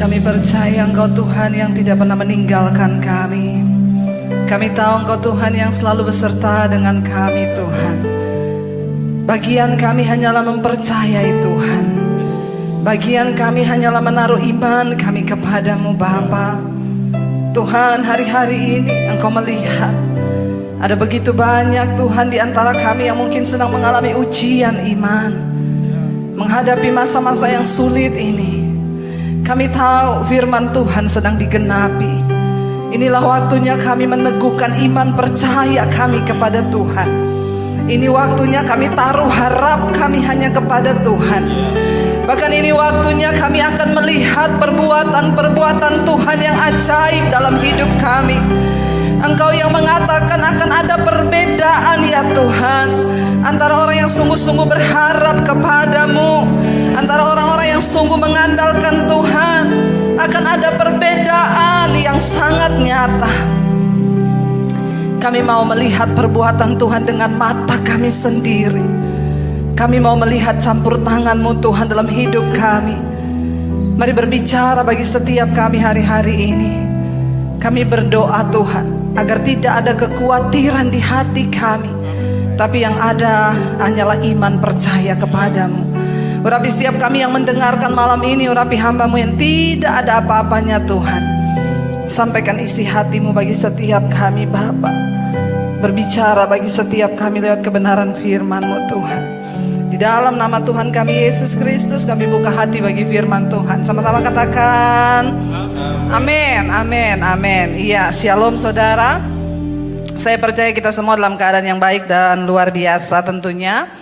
Kami percaya Engkau Tuhan yang tidak pernah meninggalkan kami. Kami tahu Engkau Tuhan yang selalu beserta dengan kami Tuhan. Bagian kami hanyalah mempercayai Tuhan. Bagian kami hanyalah menaruh iman kami kepadamu Bapa. Tuhan, hari-hari ini Engkau melihat ada begitu banyak Tuhan di antara kami yang mungkin sedang mengalami ujian iman, menghadapi masa-masa yang sulit ini. Kami tahu firman Tuhan sedang digenapi. Inilah waktunya kami meneguhkan iman percaya kami kepada Tuhan. Ini waktunya kami taruh harap kami hanya kepada Tuhan. Bahkan ini waktunya kami akan melihat perbuatan-perbuatan Tuhan yang ajaib dalam hidup kami. Engkau yang mengatakan akan ada perbedaan ya Tuhan, antara orang yang sungguh-sungguh berharap kepadamu, antara orang-orang yang sungguh mengandalkan Tuhan. Akan ada perbedaan yang sangat nyata. Kami mau melihat perbuatan Tuhan dengan mata kami sendiri. Kami mau melihat campur tangan-Mu Tuhan dalam hidup kami. Mari berbicara bagi setiap kami hari-hari ini. Kami berdoa Tuhan agar tidak ada kekhawatiran di hati kami, tapi yang ada hanyalah iman percaya kepadamu. Urapi setiap kami yang mendengarkan malam ini. Urapi hamba-Mu yang tidak ada apa-apanya Tuhan. Sampaikan isi hati-Mu bagi setiap kami Bapa. Berbicara bagi setiap kami lewat kebenaran firman-Mu Tuhan. Di dalam nama Tuhan kami Yesus Kristus, kami buka hati bagi firman Tuhan. Sama-sama katakan amin, amin, amin. Iya, shalom saudara. Saya percaya kita semua dalam keadaan yang baik dan luar biasa tentunya.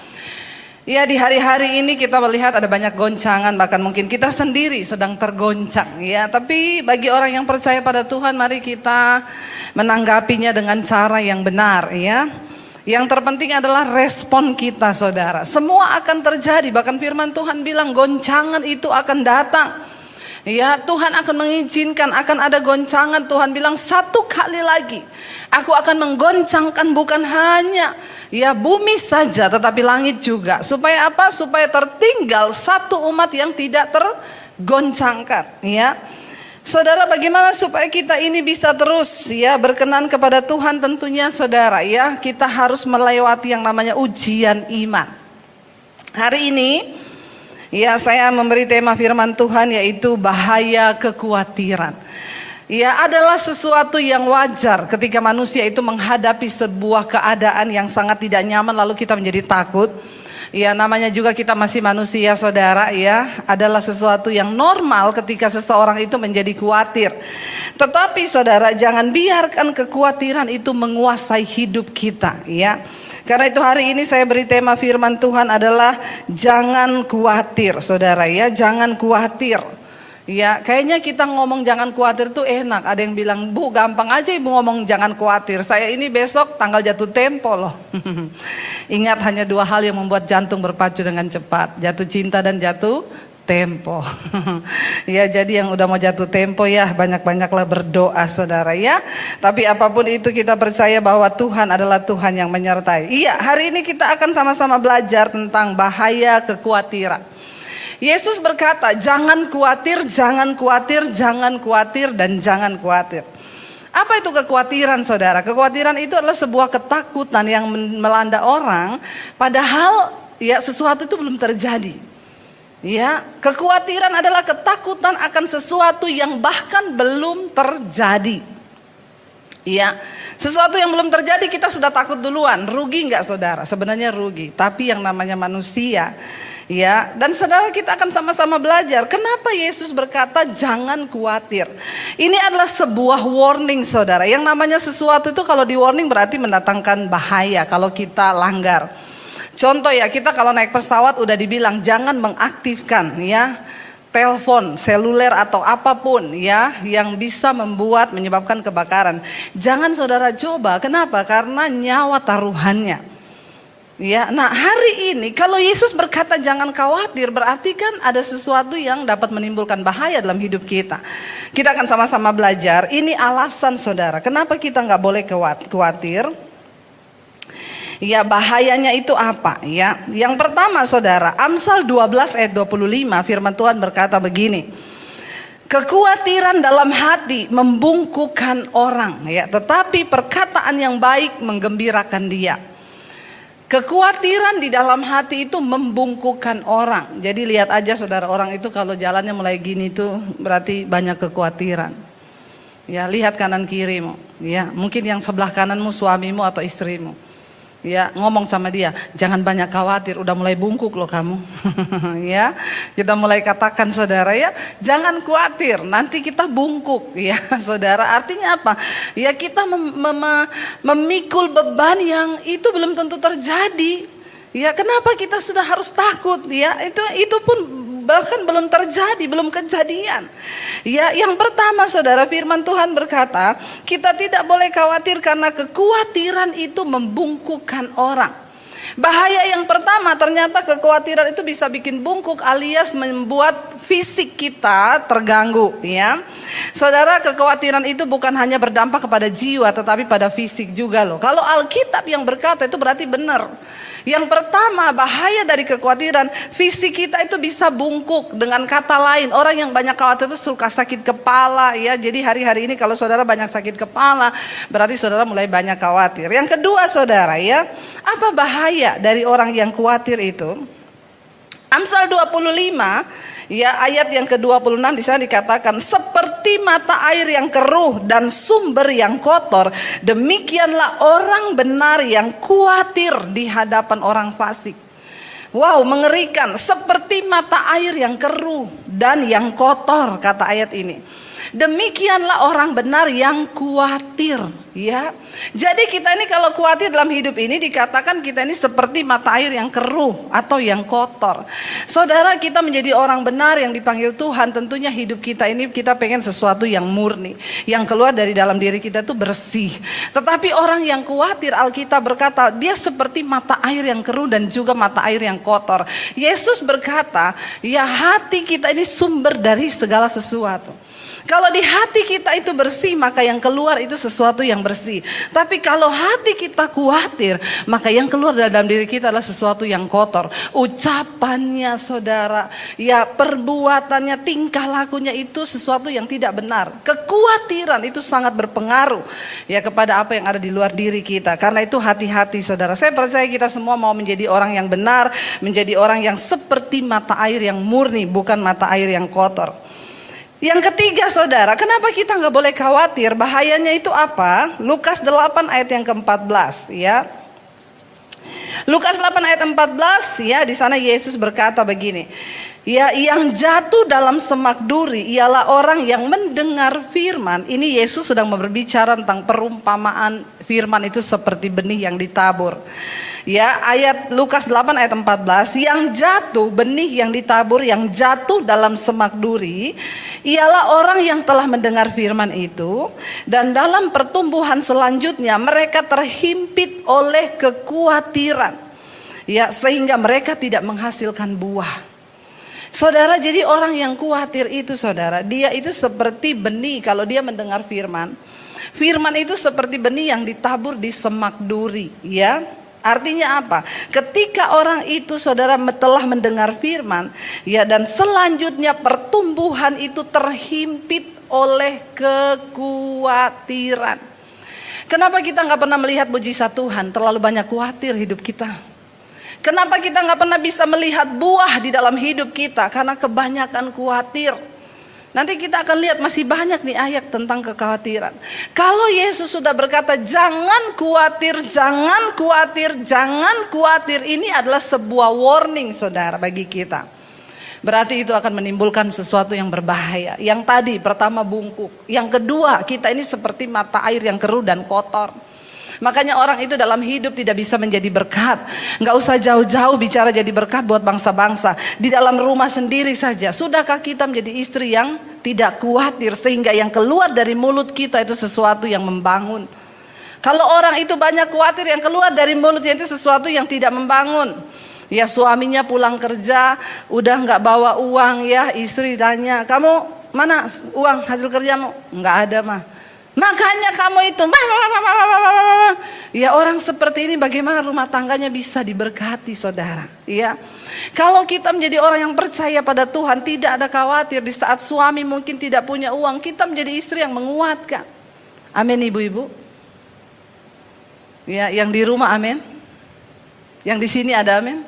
Ya, di hari-hari ini kita melihat ada banyak goncangan, bahkan mungkin kita sendiri sedang tergoncang ya. Tapi bagi orang yang percaya pada Tuhan, mari kita menanggapinya dengan cara yang benar ya. Yang terpenting adalah respon kita saudara. Semua akan terjadi, bahkan firman Tuhan bilang goncangan itu akan datang. Ya, Tuhan akan mengizinkan akan ada goncangan. Tuhan bilang satu kali lagi aku akan menggoncangkan bukan hanya ya bumi saja tetapi langit juga. Supaya apa? Supaya tertinggal satu umat yang tidak tergoncangkan ya. Saudara, bagaimana supaya kita ini bisa terus ya berkenan kepada Tuhan? Tentunya saudara ya, kita harus melewati yang namanya ujian iman. Hari ini ya saya memberi tema firman Tuhan yaitu bahaya kekhawatiran. Ya, adalah sesuatu yang wajar ketika manusia itu menghadapi sebuah keadaan yang sangat tidak nyaman lalu kita menjadi takut. Ya, namanya juga kita masih manusia saudara ya. Adalah sesuatu yang normal ketika seseorang itu menjadi khawatir. Tetapi saudara, jangan biarkan kekhawatiran itu menguasai hidup kita ya. Karena itu hari ini saya beri tema firman Tuhan adalah jangan khawatir saudara ya. Jangan khawatir. Ya, kayaknya kita ngomong jangan khawatir tuh enak. Ada yang bilang, Bu gampang aja ibu ngomong jangan khawatir. Saya ini besok tanggal jatuh tempo loh. Ingat, hanya dua hal yang membuat jantung berpacu dengan cepat. Jatuh cinta dan jatuh tempo. Ya, jadi yang udah mau jatuh tempo ya banyak-banyaklah berdoa saudara ya. Tapi apapun itu kita percaya bahwa Tuhan adalah Tuhan yang menyertai. Iya, hari ini kita akan sama-sama belajar tentang bahaya kekhawatiran. Yesus berkata, jangan khawatir, jangan khawatir, jangan khawatir, dan jangan khawatir. Apa itu kekhawatiran saudara? Kekhawatiran itu adalah sebuah ketakutan yang melanda orang, padahal ya sesuatu itu belum terjadi. Ya, kekhawatiran adalah ketakutan akan sesuatu yang bahkan belum terjadi. Ya, sesuatu yang belum terjadi kita sudah takut duluan. Rugi nggak saudara? Sebenarnya rugi. Tapi yang namanya manusia, ya, dan saudara kita akan sama-sama belajar. Kenapa Yesus berkata jangan khawatir? Ini adalah sebuah warning saudara. Yang namanya sesuatu itu kalau di warning berarti mendatangkan bahaya kalau kita langgar. Contoh ya, kita kalau naik pesawat udah dibilang jangan mengaktifkan ya telepon seluler atau apapun ya yang bisa menyebabkan kebakaran. Jangan saudara coba. Kenapa? Karena nyawa taruhannya. Ya, nah hari ini kalau Yesus berkata jangan khawatir, berarti kan ada sesuatu yang dapat menimbulkan bahaya dalam hidup kita. Kita akan sama-sama belajar. Ini alasan saudara, kenapa kita nggak boleh khawatir. Ya, bahayanya itu apa ya? Yang pertama saudara, Amsal 12 ayat 25 firman Tuhan berkata begini. Kekhawatiran dalam hati membungkukkan orang, ya, tetapi perkataan yang baik menggembirakan dia. Kekhawatiran di dalam hati itu membungkukkan orang. Jadi lihat aja saudara, orang itu kalau jalannya mulai gini tuh berarti banyak kekhawatiran. Ya, lihat kanan kirimu, ya, mungkin yang sebelah kananmu suamimu atau istrimu. Ya, ngomong sama dia, jangan banyak khawatir, udah mulai bungkuk loh kamu. Ya, kita mulai katakan saudara, ya, jangan khawatir, nanti kita bungkuk, ya, saudara. Artinya apa? Ya, kita memikul beban yang itu belum tentu terjadi. Ya, kenapa kita sudah harus takut? Ya, itu pun bahkan belum terjadi, belum kejadian. Ya, yang pertama saudara, firman Tuhan berkata, kita tidak boleh khawatir karena kekhawatiran itu membungkukkan orang. Bahaya yang pertama, ternyata kekhawatiran itu bisa bikin bungkuk alias membuat fisik kita terganggu, ya. Saudara, kekhawatiran itu bukan hanya berdampak kepada jiwa tetapi pada fisik juga loh. Kalau Alkitab yang berkata itu berarti benar. Yang pertama, bahaya dari kekhawatiran, fisik kita itu bisa bungkuk. Dengan kata lain, orang yang banyak khawatir itu suka sakit kepala, ya. Jadi hari-hari ini kalau saudara banyak sakit kepala, berarti saudara mulai banyak khawatir. Yang kedua saudara, ya, apa bahaya dari orang yang khawatir itu? Amsal 25, ya, ayat yang ke-26 di sana dikatakan, seperti mata air yang keruh dan sumber yang kotor, demikianlah orang benar yang khawatir di hadapan orang fasik. Wow, mengerikan, seperti mata air yang keruh dan yang kotor, kata ayat ini. Demikianlah orang benar yang khawatir, ya. Jadi kita ini kalau khawatir dalam hidup ini dikatakan kita ini seperti mata air yang keruh atau yang kotor. Saudara, kita menjadi orang benar yang dipanggil Tuhan, tentunya hidup kita ini kita pengen sesuatu yang murni, yang keluar dari dalam diri kita itu bersih. Tetapi orang yang khawatir, Alkitab berkata dia seperti mata air yang keruh dan juga mata air yang kotor. Yesus berkata, ya, hati kita ini sumber dari segala sesuatu. Kalau di hati kita itu bersih, maka yang keluar itu sesuatu yang bersih. Tapi kalau hati kita khawatir, maka yang keluar dalam diri kita adalah sesuatu yang kotor. Ucapannya saudara, ya, perbuatannya, tingkah lakunya itu sesuatu yang tidak benar. Kekhawatiran itu sangat berpengaruh, ya, kepada apa yang ada di luar diri kita. Karena itu hati-hati saudara. Saya percaya kita semua mau menjadi orang yang benar, menjadi orang yang seperti mata air yang murni, bukan mata air yang kotor. Yang ketiga saudara, kenapa kita nggak boleh khawatir? Bahayanya itu apa? Lukas 8 ayat yang ke-14, ya. Lukas 8 ayat 14, ya, di sana Yesus berkata begini. Ya, yang jatuh dalam semak duri ialah orang yang mendengar firman. Ini Yesus sedang berbicara tentang perumpamaan firman itu seperti benih yang ditabur. Ya, ayat Lukas 8 ayat 14, yang jatuh, benih yang ditabur, yang jatuh dalam semak duri ialah orang yang telah mendengar firman itu, dan dalam pertumbuhan selanjutnya mereka terhimpit oleh kekhawatiran, ya, sehingga mereka tidak menghasilkan buah. Saudara, jadi orang yang khawatir itu saudara, dia itu seperti benih. Kalau dia mendengar firman, firman itu seperti benih yang ditabur di semak duri, ya. Artinya apa? Ketika orang itu saudara telah mendengar firman, ya, dan selanjutnya pertumbuhan itu terhimpit oleh kekhawatiran. Kenapa kita gak pernah melihat mujizat Tuhan? Terlalu banyak khawatir hidup kita. Kenapa kita gak pernah bisa melihat buah di dalam hidup kita? Karena kebanyakan khawatir. Nanti kita akan lihat masih banyak nih ayat tentang kekhawatiran. Kalau Yesus sudah berkata jangan khawatir, jangan khawatir, jangan khawatir, ini adalah sebuah warning saudara bagi kita. Berarti itu akan menimbulkan sesuatu yang berbahaya. Yang tadi pertama bungkuk, yang kedua kita ini seperti mata air yang keruh dan kotor. Makanya orang itu dalam hidup tidak bisa menjadi berkat. Gak usah jauh-jauh bicara jadi berkat buat bangsa-bangsa. Di dalam rumah sendiri saja. Sudahkah kita menjadi istri yang tidak khawatir sehingga yang keluar dari mulut kita itu sesuatu yang membangun? Kalau orang itu banyak khawatir, yang keluar dari mulutnya itu sesuatu yang tidak membangun. Ya, suaminya pulang kerja udah gak bawa uang, ya, istri tanya, kamu mana uang hasil kerjamu? Gak ada mah. Makanya kamu itu, ya, orang seperti ini bagaimana rumah tangganya bisa diberkati saudara, ya. Kalau kita menjadi orang yang percaya pada Tuhan, tidak ada khawatir di saat suami mungkin tidak punya uang, kita menjadi istri yang menguatkan. Amin ibu-ibu. Ya, yang di rumah amin. Yang di sini ada amin.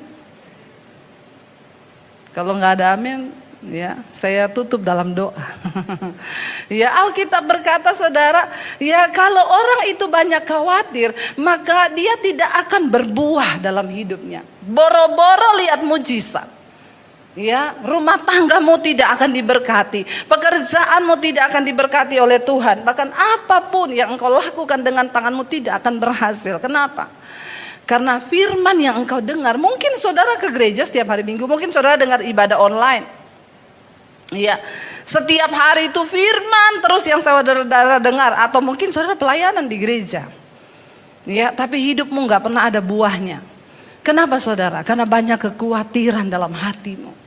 Kalau nggak ada amin, ya saya tutup dalam doa. Ya, Alkitab berkata saudara, ya kalau orang itu banyak khawatir, maka dia tidak akan berbuah dalam hidupnya. Boro-boro lihat mujizat. Ya, rumah tanggamu tidak akan diberkati, pekerjaanmu tidak akan diberkati oleh Tuhan. Bahkan apapun yang engkau lakukan dengan tanganmu tidak akan berhasil. Kenapa? Karena firman yang engkau dengar, mungkin saudara ke gereja setiap hari Minggu, mungkin saudara dengar ibadah online. Ya, setiap hari itu firman terus yang saudara dengar, atau mungkin saudara pelayanan di gereja. Ya, tapi hidupmu nggak pernah ada buahnya. Kenapa saudara? Karena banyak kekhawatiran dalam hatimu.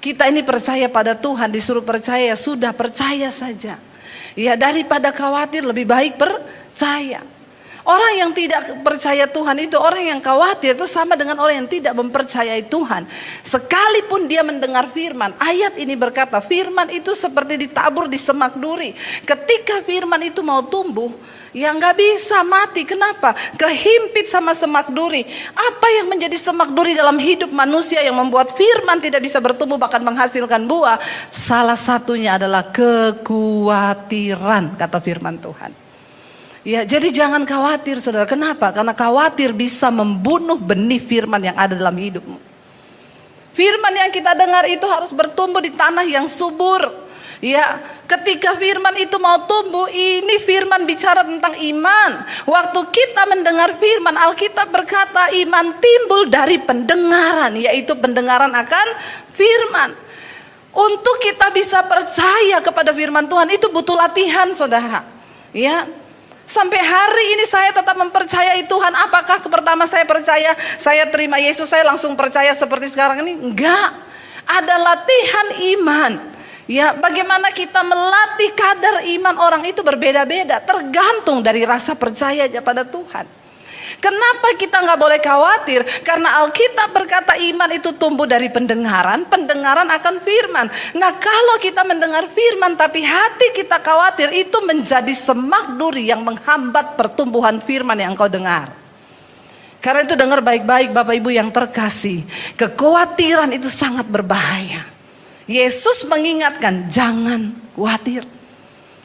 Kita ini percaya pada Tuhan, disuruh percaya, sudah percaya saja. Ya, daripada khawatir lebih baik percaya. Orang yang tidak percaya Tuhan itu, orang yang khawatir itu sama dengan orang yang tidak mempercayai Tuhan. Sekalipun dia mendengar firman, ayat ini berkata firman itu seperti ditabur di semak duri. Ketika firman itu mau tumbuh, ya nggak bisa mati. Kenapa? Kehimpit sama semak duri. Apa yang menjadi semak duri dalam hidup manusia yang membuat firman tidak bisa bertumbuh bahkan menghasilkan buah? Salah satunya adalah kekhawatiran, kata firman Tuhan. Ya, jadi jangan khawatir saudara. Kenapa? Karena khawatir bisa membunuh benih firman yang ada dalam hidupmu. Firman yang kita dengar itu harus bertumbuh di tanah yang subur. Ya, ketika firman itu mau tumbuh, ini firman bicara tentang iman. Waktu kita mendengar firman, Alkitab berkata iman timbul dari pendengaran, yaitu pendengaran akan firman. Untuk kita bisa percaya kepada firman Tuhan itu butuh latihan saudara. Ya, sampai hari ini saya tetap mempercayai Tuhan. Apakah pertama saya percaya, saya terima Yesus, saya langsung percaya seperti sekarang ini? Enggak. Ada latihan iman. Ya, bagaimana kita melatih kadar iman orang itu berbeda-beda, tergantung dari rasa percayanya pada Tuhan. Kenapa kita nggak boleh khawatir? Karena Alkitab berkata iman itu tumbuh dari pendengaran, pendengaran akan firman. Nah, kalau kita mendengar firman tapi hati kita khawatir, itu menjadi semak duri yang menghambat pertumbuhan firman yang engkau dengar. Karena itu dengar baik-baik Bapak Ibu yang terkasih, kekhawatiran itu sangat berbahaya. Yesus mengingatkan, jangan khawatir.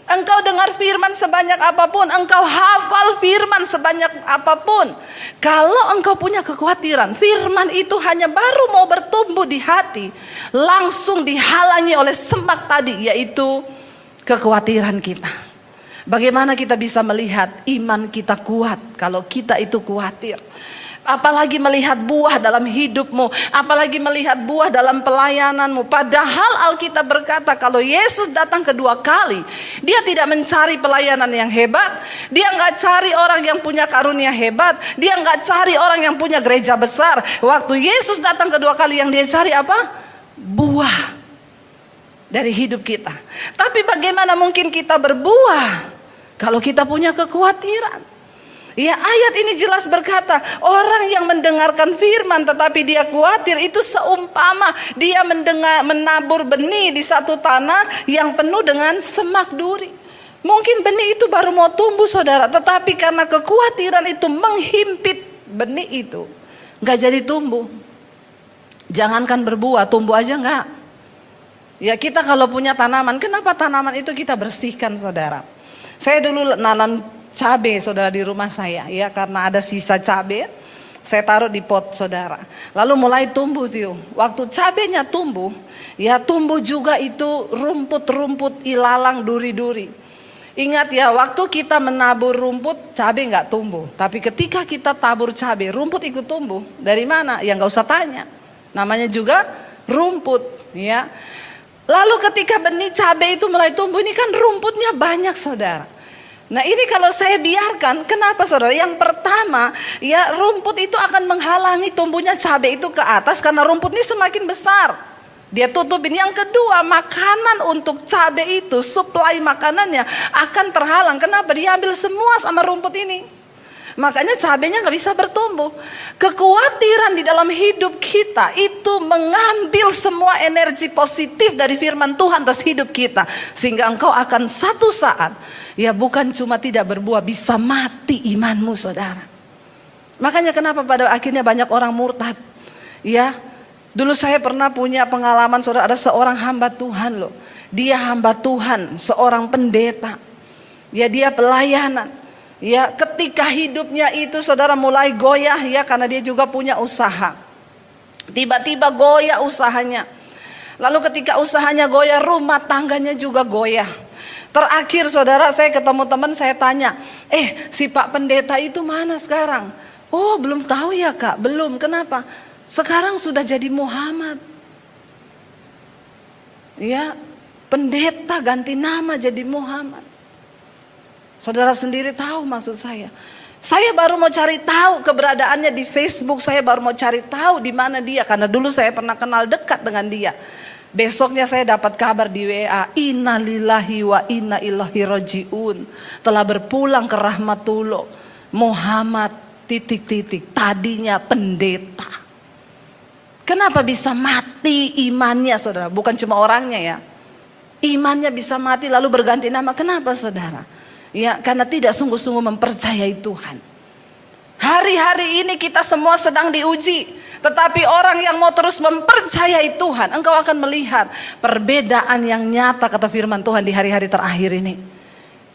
Engkau dengar firman sebanyak apapun, engkau hafal firman sebanyak apapun, kalau engkau punya kekhawatiran, firman itu hanya baru mau bertumbuh di hati, langsung dihalangi oleh semak tadi, yaitu kekhawatiran kita. Bagaimana kita bisa melihat iman kita kuat kalau kita itu khawatir? Apalagi melihat buah dalam hidupmu, apalagi melihat buah dalam pelayananmu. Padahal Alkitab berkata kalau Yesus datang kedua kali, dia tidak mencari pelayanan yang hebat, dia nggak cari orang yang punya karunia hebat, dia nggak cari orang yang punya gereja besar. Waktu Yesus datang kedua kali, yang dia cari apa? Buah dari hidup kita. Tapi bagaimana mungkin kita berbuah kalau kita punya kekhawatiran? Ya, ayat ini jelas berkata, orang yang mendengarkan firman tetapi dia khawatir, itu seumpama dia menabur benih di satu tanah yang penuh dengan semak duri. Mungkin benih itu baru mau tumbuh saudara, tetapi karena kekhawatiran itu menghimpit benih itu, gak jadi tumbuh. Jangankan berbuah, tumbuh aja gak. Ya, kita kalau punya tanaman, kenapa tanaman itu kita bersihkan saudara? Saya dulu nanam cabai saudara di rumah saya, ya, karena ada sisa cabai, saya taruh di pot saudara. Lalu mulai tumbuh tuh. Waktu cabainya tumbuh, ya tumbuh juga itu rumput-rumput ilalang, duri-duri. Ingat ya, waktu kita menabur rumput, cabai nggak tumbuh. Tapi ketika kita tabur cabai, rumput ikut tumbuh. Dari mana? Ya nggak usah tanya. Namanya juga rumput, ya. Lalu ketika benih cabai itu mulai tumbuh, ini kan rumputnya banyak saudara. Nah, ini kalau saya biarkan, kenapa saudara? Yang pertama, ya rumput itu akan menghalangi tumbuhnya cabai itu ke atas karena rumput ini semakin besar. Dia tutupin. Yang kedua, makanan untuk cabai itu, suplai makanannya akan terhalang. Kenapa? Diambil semua sama rumput ini. Makanya cabainya gak bisa bertumbuh. Kekhawatiran di dalam hidup kita itu itu mengambil semua energi positif dari firman Tuhan atas hidup kita. Sehingga engkau akan satu saat, ya bukan cuma tidak berbuah, bisa mati imanmu saudara. Makanya kenapa pada akhirnya banyak orang murtad. Ya, dulu saya pernah punya pengalaman saudara, ada seorang hamba Tuhan loh. Dia hamba Tuhan, seorang pendeta. Ya dia pelayanan. Ya ketika hidupnya itu saudara mulai goyah ya, karena dia juga punya usaha. Tiba-tiba goyah usahanya. Lalu ketika usahanya goyah, rumah tangganya juga goyah. Terakhir saudara, saya ketemu teman, saya tanya, si Pak Pendeta itu mana sekarang? Oh belum tahu ya Kak, belum. Kenapa? Sekarang sudah jadi Muhammad. Ya, pendeta ganti nama jadi Muhammad. Saudara sendiri tahu maksud saya. Saya baru mau cari tahu keberadaannya di Facebook. Saya baru mau cari tahu di mana dia, karena dulu saya pernah kenal dekat dengan dia. Besoknya saya dapat kabar di WA, innalillahi wa inna ilaihi rajiun, telah berpulang ke rahmatullah Muhammad ... tadinya pendeta. Kenapa bisa mati imannya saudara? Bukan cuma orangnya ya, imannya bisa mati lalu berganti nama. Kenapa saudara? Ya karena tidak sungguh-sungguh mempercayai Tuhan. Hari-hari ini kita semua sedang diuji. Tetapi orang yang mau terus mempercayai Tuhan, engkau akan melihat perbedaan yang nyata kata firman Tuhan di hari-hari terakhir ini.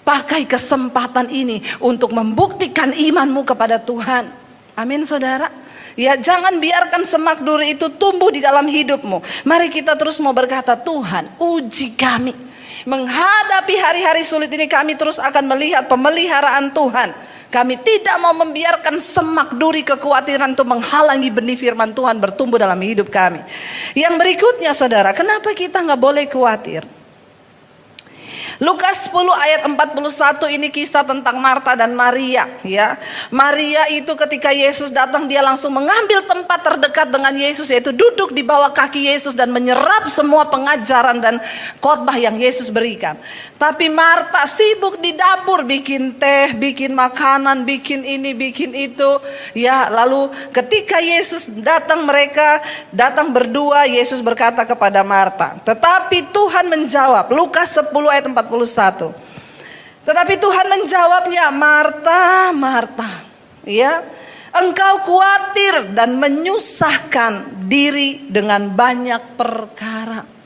Pakai kesempatan ini untuk membuktikan imanmu kepada Tuhan. Amin saudara. Ya jangan biarkan semak duri itu tumbuh di dalam hidupmu. Mari kita terus mau berkata, Tuhan uji kami. Menghadapi hari-hari sulit ini kami terus akan melihat pemeliharaan Tuhan. Kami tidak mau membiarkan semak duri kekhawatiran itu menghalangi benih firman Tuhan bertumbuh dalam hidup kami. Yang berikutnya saudara, kenapa kita gak boleh khawatir? Lukas 10 ayat 41 ini kisah tentang Marta dan Maria ya. Maria itu ketika Yesus datang, dia langsung mengambil tempat terdekat dengan Yesus, yaitu duduk di bawah kaki Yesus dan menyerap semua pengajaran dan khotbah yang Yesus berikan. Tapi Marta sibuk di dapur, bikin teh, bikin makanan, bikin ini, bikin itu ya. Lalu ketika Yesus datang, mereka datang berdua, Yesus berkata kepada Marta, tetapi Tuhan menjawab, Lukas 10 ayat 41. Tetapi Tuhan menjawabnya, Marta, Marta, ya, engkau khawatir dan menyusahkan diri dengan banyak perkara.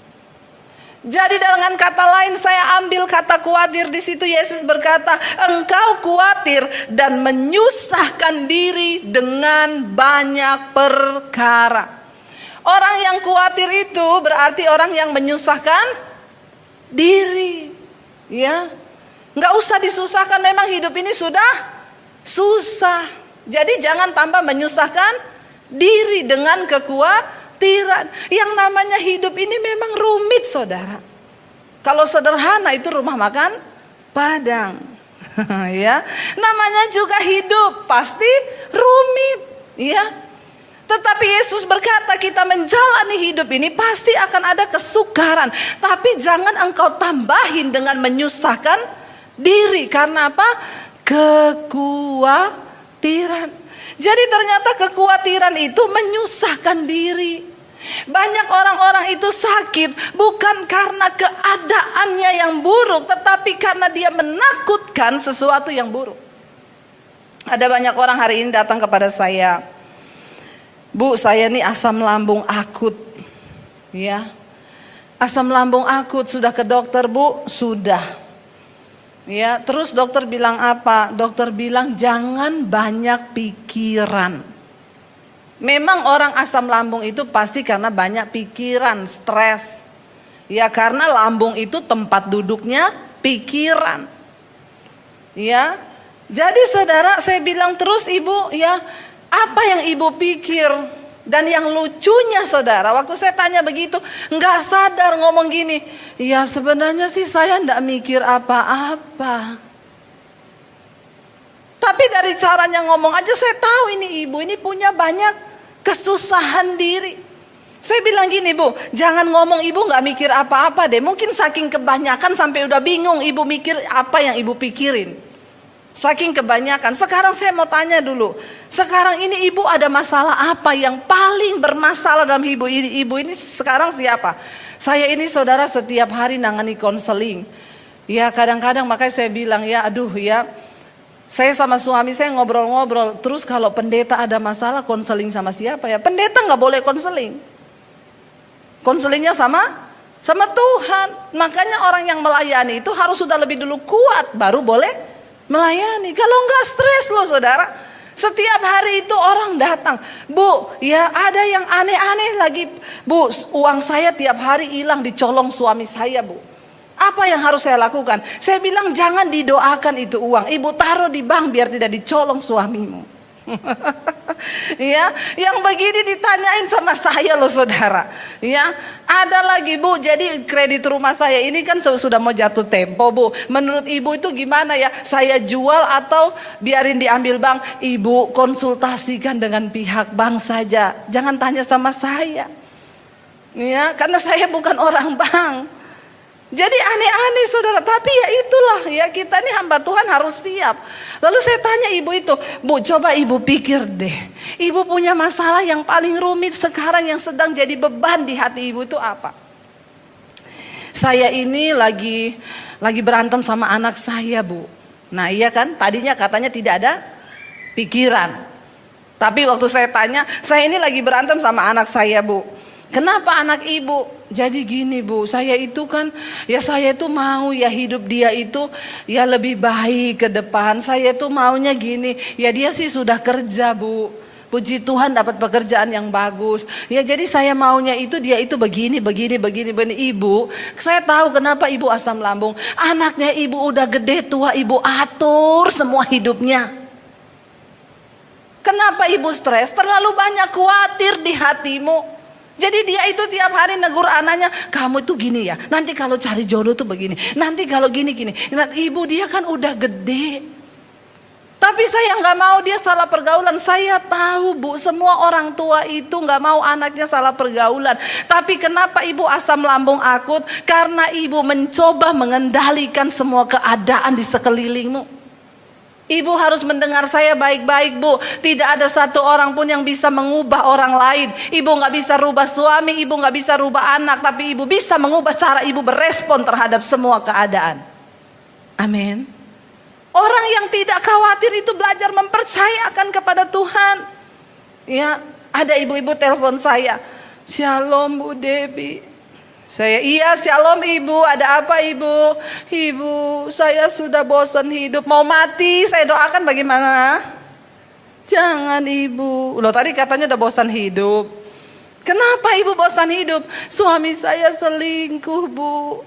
Jadi dengan kata lain, saya ambil kata khawatir di situ. Yesus berkata, engkau khawatir dan menyusahkan diri dengan banyak perkara. Orang yang khawatir itu berarti orang yang menyusahkan diri. Ya, nggak usah disusahkan. Memang hidup ini sudah susah. Jadi jangan tambah menyusahkan diri dengan kekhawatiran. Yang namanya hidup ini memang rumit saudara. Kalau sederhana itu rumah makan Padang. Ya, namanya juga hidup pasti rumit. Ya, tetapi Yesus berkata kita menjalani hidup ini pasti akan ada kesukaran. Tapi jangan engkau tambahin dengan menyusahkan diri. Karena apa? Kekhawatiran. Jadi ternyata kekhawatiran itu menyusahkan diri. Banyak orang-orang itu sakit bukan karena keadaannya yang buruk, tetapi karena dia menakutkan sesuatu yang buruk. Ada banyak orang hari ini datang kepada saya, Bu, saya nih asam lambung akut. Ya, asam lambung akut, sudah ke dokter Bu? Sudah. Ya, terus dokter bilang apa? Dokter bilang jangan banyak pikiran. Memang orang asam lambung itu pasti karena banyak pikiran, stres. Ya, karena lambung itu tempat duduknya pikiran. Ya, jadi saudara, saya bilang terus Ibu, ya, apa yang Ibu pikir? Dan yang lucunya saudara, waktu saya tanya begitu, nggak sadar ngomong gini, ya sebenarnya sih saya nggak mikir apa-apa. Tapi dari caranya ngomong aja saya tahu ini Ibu ini punya banyak kesusahan diri. Saya bilang gini Bu, jangan ngomong Ibu nggak mikir apa-apa deh. Mungkin saking kebanyakan sampai udah bingung Ibu mikir apa yang Ibu pikirin. Saking kebanyakan. Sekarang saya mau tanya dulu. Sekarang ini ibu ada masalah apa yang paling bermasalah dalam ibu ini? Ibu ini sekarang siapa? Saya ini saudara setiap hari nangani konseling. Ya kadang-kadang makanya saya bilang ya aduh ya. Saya sama suami saya ngobrol-ngobrol. Terus kalau pendeta ada masalah konseling sama siapa ya? Pendeta gak boleh konseling. Konselingnya sama Tuhan. Makanya orang yang melayani itu harus sudah lebih dulu kuat. Baru boleh melayani. Kalau enggak stres loh saudara. Setiap hari itu orang datang. Bu, ya ada yang aneh-aneh lagi. Bu, uang saya tiap hari hilang dicolong suami saya bu. Apa yang harus saya lakukan? Saya bilang jangan didoakan itu uang. Ibu taruh di bank biar tidak dicolong suamimu. Ya, yang begini ditanyain sama saya loh saudara. Ya, ada lagi bu, jadi kredit rumah saya ini kan sudah mau jatuh tempo bu. Menurut ibu itu gimana ya? Saya jual atau biarin diambil bank? Ibu konsultasikan dengan pihak bank saja. Jangan tanya sama saya. Ya, karena saya bukan orang bank. Jadi aneh-aneh saudara, tapi ya itulah ya kita nih hamba Tuhan harus siap. Lalu saya tanya ibu itu, bu coba ibu pikir deh, ibu punya masalah yang paling rumit sekarang yang sedang jadi beban di hati ibu itu apa? Saya ini lagi berantem sama anak saya bu. Nah iya kan, tadinya katanya tidak ada pikiran. Tapi waktu saya tanya, saya ini lagi berantem sama anak saya bu. Kenapa anak ibu? Jadi gini bu, saya itu kan, ya saya itu mau ya hidup dia itu ya lebih baik ke depan. Saya itu maunya gini, ya dia sih sudah kerja bu. Puji Tuhan dapat pekerjaan yang bagus. Ya jadi saya maunya itu dia itu begini. Ibu, saya tahu kenapa ibu asam lambung. Anaknya ibu udah gede tua, ibu atur semua hidupnya. Kenapa ibu stres? Terlalu banyak khawatir di hatimu. Jadi dia itu tiap hari negur anaknya, kamu itu gini ya, nanti kalau cari jodoh tuh begini, nanti kalau gini. Nah, ibu dia kan udah gede. Tapi saya gak mau dia salah pergaulan. Saya tahu bu, semua orang tua itu gak mau anaknya salah pergaulan. Tapi kenapa ibu asam lambung akut? Karena ibu mencoba mengendalikan semua keadaan di sekelilingmu. Ibu harus mendengar saya baik-baik bu. Tidak ada satu orang pun yang bisa mengubah orang lain. Ibu gak bisa rubah suami, ibu gak bisa rubah anak. Tapi ibu bisa mengubah cara ibu berespon terhadap semua keadaan. Amin. Orang yang tidak khawatir itu belajar mempercayakan kepada Tuhan. Ya, ada ibu-ibu telepon saya. Shalom Bu Debbie. Saya, iya shalom ibu, ada apa ibu? Ibu, saya sudah bosan hidup, mau mati, saya doakan bagaimana? Jangan ibu. Loh tadi katanya udah bosan hidup. Kenapa ibu bosan hidup? Suami saya selingkuh bu.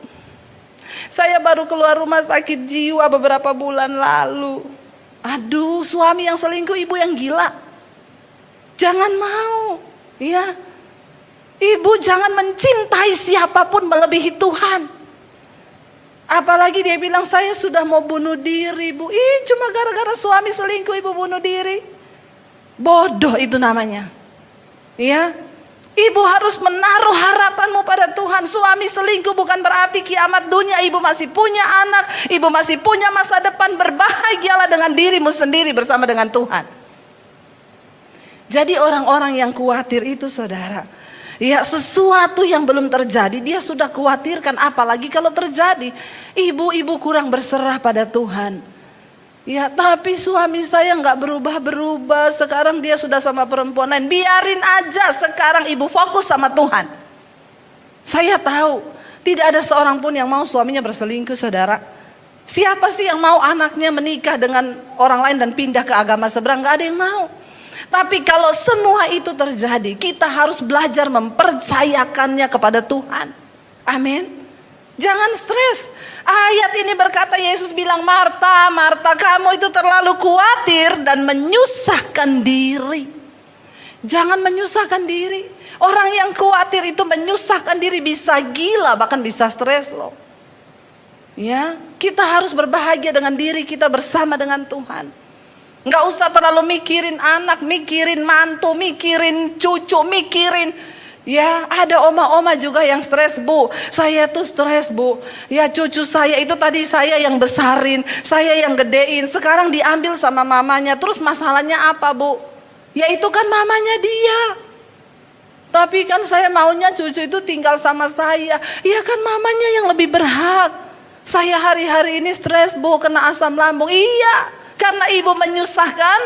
Saya baru keluar rumah sakit jiwa beberapa bulan lalu. Aduh, suami yang selingkuh, ibu yang gila. Jangan mau, ya. Ibu jangan mencintai siapapun melebihi Tuhan. Apalagi dia bilang saya sudah mau bunuh diri bu. Cuma gara-gara suami selingkuh ibu bunuh diri. Bodoh itu namanya. Ya, ibu harus menaruh harapanmu pada Tuhan. Suami selingkuh bukan berarti kiamat dunia. Ibu masih punya anak, ibu masih punya masa depan. Berbahagialah dengan dirimu sendiri bersama dengan Tuhan. Jadi orang-orang yang khawatir itu saudara, ya sesuatu yang belum terjadi dia sudah khawatirkan, apalagi kalau terjadi. Ibu-ibu kurang berserah pada Tuhan. Ya tapi suami saya gak berubah-berubah. Sekarang dia sudah sama perempuan lain. Biarin aja, sekarang ibu fokus sama Tuhan. Saya tahu tidak ada seorang pun yang mau suaminya berselingkuh saudara. Siapa sih yang mau anaknya menikah dengan orang lain dan pindah ke agama seberang? Gak ada yang mau. Tapi kalau semua itu terjadi, kita harus belajar mempercayakannya kepada Tuhan. Amin. Jangan stres. Ayat ini berkata, Yesus bilang, Marta, Marta, kamu itu terlalu khawatir dan menyusahkan diri. Jangan menyusahkan diri. Orang yang khawatir itu menyusahkan diri, bisa gila, bahkan bisa stres loh. Ya, kita harus berbahagia dengan diri kita bersama dengan Tuhan. Nggak usah terlalu mikirin anak, mikirin mantu, mikirin cucu, mikirin. Ya, ada oma-oma juga yang stres, Bu. Saya tuh stres, Bu. Ya, cucu saya itu tadi saya yang besarin, saya yang gedein. Sekarang diambil sama mamanya. Terus masalahnya apa, Bu? Ya, itu kan mamanya dia. Tapi kan saya maunya cucu itu tinggal sama saya. Ya kan mamanya yang lebih berhak. Saya hari-hari ini stres, Bu, kena asam lambung. Iya, karena ibu menyusahkan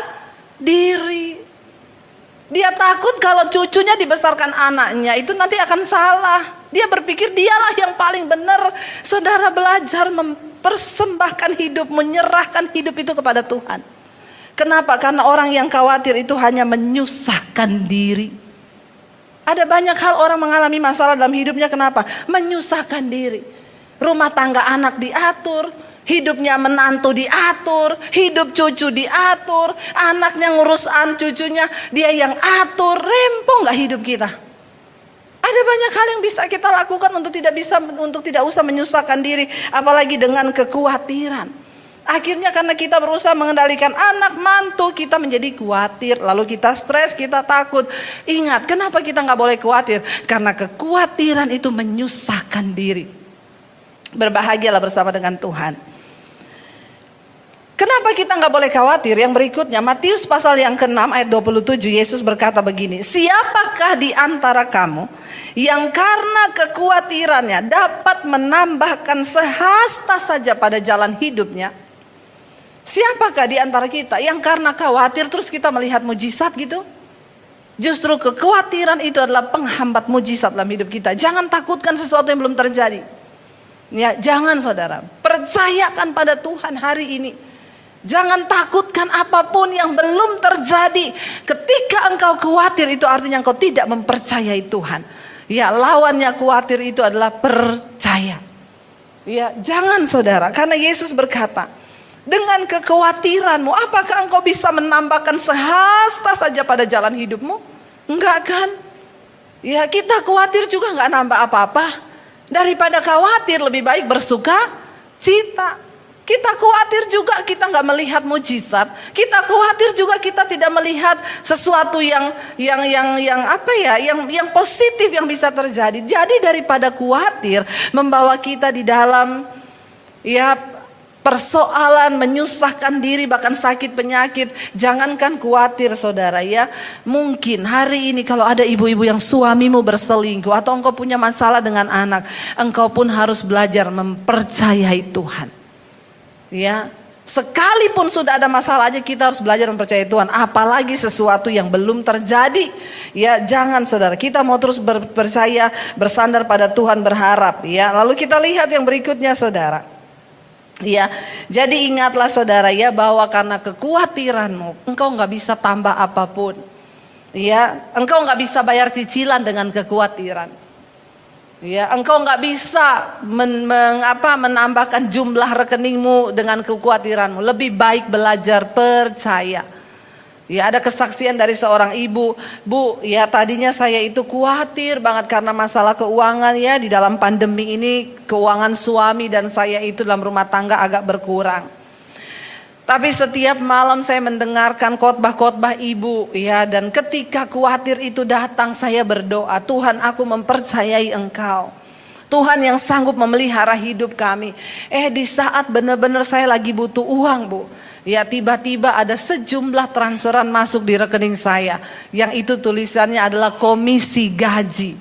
diri. Dia takut kalau cucunya dibesarkan anaknya itu nanti akan salah. Dia berpikir dialah yang paling benar. Saudara, belajar mempersembahkan hidup, menyerahkan hidup itu kepada Tuhan. Kenapa? Karena orang yang khawatir itu hanya menyusahkan diri. Ada banyak hal orang mengalami masalah dalam hidupnya, kenapa? Menyusahkan diri. Rumah tangga anak diatur, hidupnya menantu diatur, hidup cucu diatur, anaknya ngurusan cucunya dia yang atur. Rempong gak hidup kita? Ada banyak hal yang bisa kita lakukan untuk tidak usah menyusahkan diri, apalagi dengan kekhawatiran. Akhirnya karena kita berusaha mengendalikan anak mantu, kita menjadi khawatir, lalu kita stres, kita takut. Ingat, kenapa kita gak boleh khawatir? Karena kekhawatiran itu menyusahkan diri. Berbahagialah bersama dengan Tuhan. Kenapa kita gak boleh khawatir? Yang berikutnya, Matius pasal yang ke-6 ayat 27, Yesus berkata begini, siapakah di antara kamu yang karena kekhawatirannya dapat menambahkan sehasta saja pada jalan hidupnya? Siapakah di antara kita yang karena khawatir terus kita melihat mujizat gitu? Justru kekhawatiran itu adalah penghambat mujizat dalam hidup kita. Jangan takutkan sesuatu yang belum terjadi. Ya, jangan saudara, percayakan pada Tuhan hari ini. Jangan takutkan apapun yang belum terjadi. Ketika engkau khawatir itu artinya engkau tidak mempercayai Tuhan. Ya, lawannya khawatir itu adalah percaya. Ya, jangan saudara, karena Yesus berkata, dengan kekhawatiranmu, apakah engkau bisa menambahkan sehasta saja pada jalan hidupmu? Enggak kan? Ya, kita khawatir juga enggak nambah apa-apa. Daripada khawatir lebih baik bersuka cita. Kita khawatir juga kita enggak melihat mujizat. Kita khawatir juga kita tidak melihat sesuatu yang positif yang bisa terjadi. Jadi daripada khawatir membawa kita di dalam persoalan, menyusahkan diri, bahkan sakit penyakit. Jangankan khawatir saudara ya. Mungkin hari ini kalau ada ibu-ibu yang suamimu berselingkuh, atau engkau punya masalah dengan anak, engkau pun harus belajar mempercayai Tuhan. Ya, sekalipun sudah ada masalah aja kita harus belajar mempercayai Tuhan. Apalagi sesuatu yang belum terjadi. Ya, jangan saudara, kita mau terus percaya, bersandar pada Tuhan, berharap. Ya, lalu kita lihat yang berikutnya saudara. Ya, jadi ingatlah saudara ya, bahwa karena kekhawatiranmu engkau gak bisa tambah apapun. Ya, engkau gak bisa bayar cicilan dengan kekhawatiran. Ya, engkau gak bisa menambahkan jumlah rekeningmu dengan kekhawatiranmu. Lebih baik belajar percaya. Ya, ada kesaksian dari seorang ibu, Bu, ya tadinya saya itu khawatir banget karena masalah keuangan ya, di dalam pandemi ini keuangan suami dan saya itu dalam rumah tangga agak berkurang. Tapi setiap malam saya mendengarkan khotbah-khotbah ibu ya, dan ketika khawatir itu datang saya berdoa, Tuhan aku mempercayai Engkau. Tuhan yang sanggup memelihara hidup kami. Di saat benar-benar saya lagi butuh uang, Bu. Ya, tiba-tiba ada sejumlah transferan masuk di rekening saya. Yang itu tulisannya adalah komisi gaji.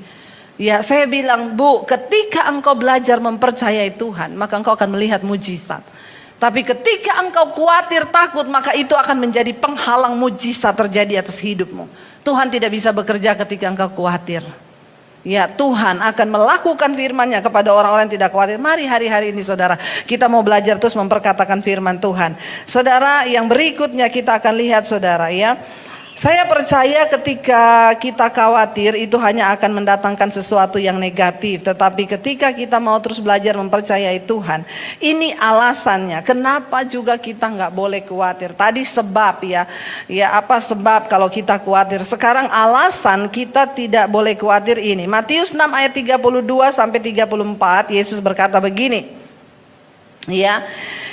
Ya, saya bilang, Bu, ketika engkau belajar mempercayai Tuhan, maka engkau akan melihat mujizat. Tapi ketika engkau khawatir, takut, maka itu akan menjadi penghalang mujizat terjadi atas hidupmu. Tuhan tidak bisa bekerja ketika engkau khawatir. Ya, Tuhan akan melakukan firman-Nya kepada orang-orang yang tidak khawatir. Mari hari-hari ini saudara, kita mau belajar terus memperkatakan firman Tuhan. Saudara, yang berikutnya kita akan lihat saudara ya. Saya percaya ketika kita khawatir itu hanya akan mendatangkan sesuatu yang negatif. Tetapi ketika kita mau terus belajar mempercayai Tuhan, ini alasannya kenapa juga kita gak boleh khawatir. Tadi sebab ya apa sebab kalau kita khawatir. Sekarang alasan kita tidak boleh khawatir ini. Matius 6 ayat 32 sampai 34, Yesus berkata begini. Ya,